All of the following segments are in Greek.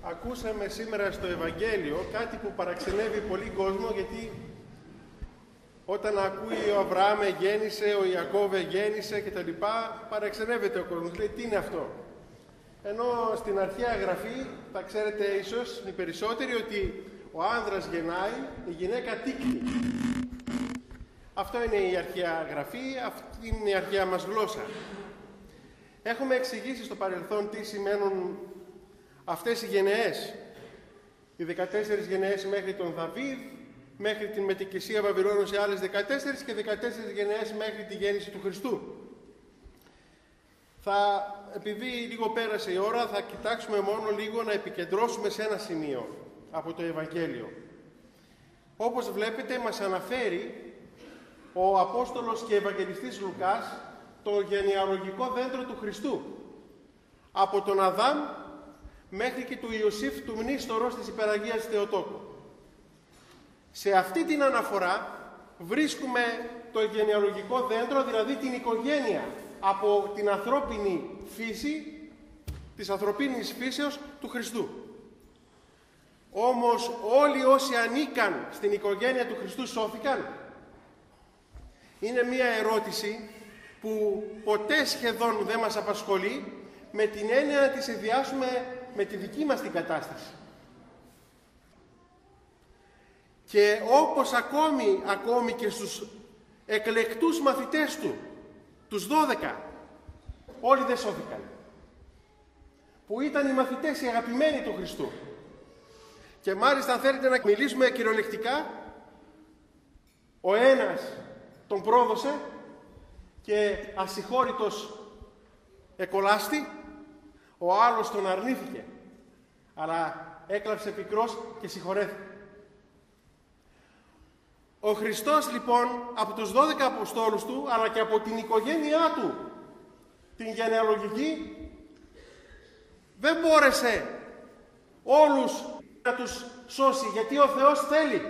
Ακούσαμε σήμερα στο Ευαγγέλιο κάτι που παραξενεύει πολύ κόσμο, γιατί όταν ακούει ο Αβραάμ γέννησε, ο Ιακώβ γέννησε κτλ. Παραξενεύεται ο κόσμος, λέει τι είναι αυτό. Ενώ στην αρχαία γραφή, θα ξέρετε ίσως οι περισσότεροι, ότι ο άνδρας γεννάει, η γυναίκα τύκνει. Αυτό είναι η αρχαία γραφή, αυτή είναι η αρχαία μας γλώσσα. Έχουμε εξηγήσει στο παρελθόν τι σημαίνουν αυτές οι γενεές. Οι 14 γενεές μέχρι τον Δαβίδ, μέχρι την μετικησία Βαβυλώνου σε άλλες 14 και 14 γενεές μέχρι τη γέννηση του Χριστού. Επειδή λίγο πέρασε η ώρα, θα κοιτάξουμε μόνο λίγο να επικεντρώσουμε σε ένα σημείο από το Ευαγγέλιο. Όπως βλέπετε, μας αναφέρει ο Απόστολος και Ευαγγελιστής Λουκάς το γενεαλογικό δέντρο του Χριστού. Από τον Αδάμ μέχρι και του Ιωσήφ του Μνήστορος της Υπεραγίας Θεοτόκου. Σε αυτή την αναφορά βρίσκουμε το γενεαλογικό δέντρο, δηλαδή την οικογένεια από την ανθρώπινη φύση, της ανθρωπίνης φύσεως του Χριστού. Όμως όλοι όσοι ανήκαν στην οικογένεια του Χριστού σώθηκαν. Είναι μία ερώτηση που ποτέ σχεδόν δεν μας απασχολεί, με την έννοια να τη συνδυάσουμε με τη δική μας την κατάσταση. Και όπως ακόμη και στους εκλεκτούς μαθητές του, τους 12, όλοι δεν σώθηκαν. Που ήταν οι μαθητές, οι αγαπημένοι του Χριστού. Και μάλιστα αν θέλετε να μιλήσουμε κυριολεκτικά, ο ένας τον πρόδωσε και ασυγχώρητος εκολάστη, ο άλλος τον αρνήθηκε, αλλά έκλαψε πικρός και συγχωρέθηκε. Ο Χριστός λοιπόν από τους 12 Αποστόλους του, αλλά και από την οικογένειά του, την γενεαλογική, δεν μπόρεσε όλους να τους σώσει, γιατί ο Θεός θέλει,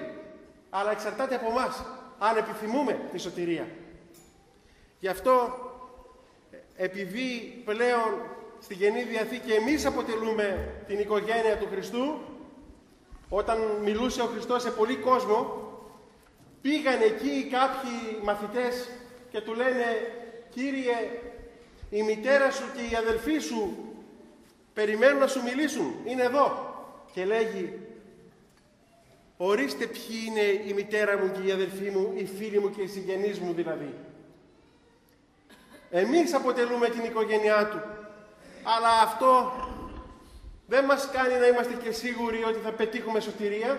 αλλά εξαρτάται από εμάς, αν επιθυμούμε τη σωτηρία. Γι' αυτό, επειδή πλέον στη Καινή Διαθήκη εμείς αποτελούμε την οικογένεια του Χριστού, όταν μιλούσε ο Χριστός σε πολύ κόσμο, πήγαν εκεί κάποιοι μαθητές και του λένε «Κύριε, η μητέρα σου και οι αδελφοί σου περιμένουν να σου μιλήσουν, είναι εδώ». Και λέγει «Ορίστε ποιοι είναι η μητέρα μου και οι αδελφοί μου, οι φίλοι μου και οι συγγενείς μου δηλαδή». Εμείς αποτελούμε την οικογένειά του, αλλά αυτό δεν μας κάνει να είμαστε και σίγουροι ότι θα πετύχουμε σωτηρία.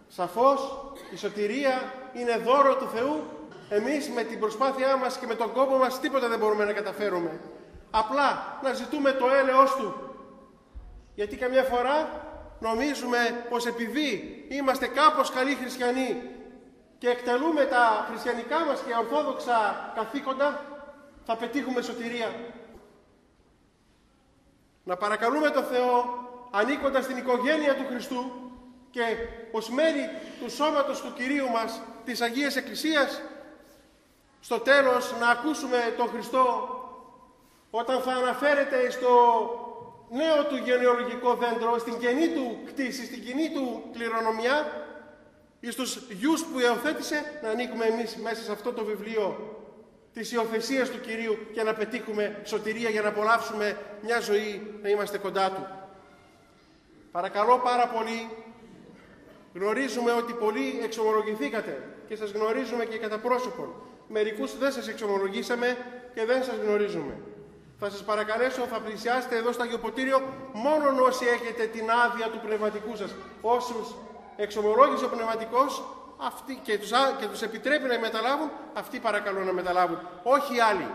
Σαφώς η σωτηρία είναι δώρο του Θεού. Εμείς με την προσπάθειά μας και με τον κόπο μας τίποτα δεν μπορούμε να καταφέρουμε. Απλά να ζητούμε το έλεος Του. Γιατί καμιά φορά νομίζουμε πως επειδή είμαστε κάπως καλοί χριστιανοί και εκτελούμε τα χριστιανικά μας και ορθόδοξα καθήκοντα, θα πετύχουμε σωτηρία. Να παρακαλούμε τον Θεό, ανήκοντας στην οικογένεια του Χριστού και ως μέλη του σώματος του Κυρίου μας, της Αγίας Εκκλησίας, στο τέλος να ακούσουμε τον Χριστό όταν θα αναφέρεται στο νέο του γενεολογικό δέντρο, στην κοινή του κτήση, στην κοινή του κληρονομιά, εις τους γιους που υιοθέτησε, να ανήκουμε εμείς μέσα σε αυτό το βιβλίο της υιοθεσίας του Κυρίου και να πετύχουμε σωτηρία για να απολαύσουμε μια ζωή, να είμαστε κοντά Του. Παρακαλώ πάρα πολύ, γνωρίζουμε ότι πολλοί εξομολογηθήκατε και σας γνωρίζουμε και κατά πρόσωπον. Μερικούς δεν σας εξομολογήσαμε και δεν σας γνωρίζουμε. Θα σας παρακαλέσω, θα πλησιάσετε εδώ στο Αγιοποτήριο μόνον όσοι έχετε την άδεια του πνευματικού σας. Όσους εξομολόγησε ο πνευματικός αυτοί και τους επιτρέπει να μεταλάβουν, αυτοί παρακαλώ να μεταλάβουν, όχι οι άλλοι.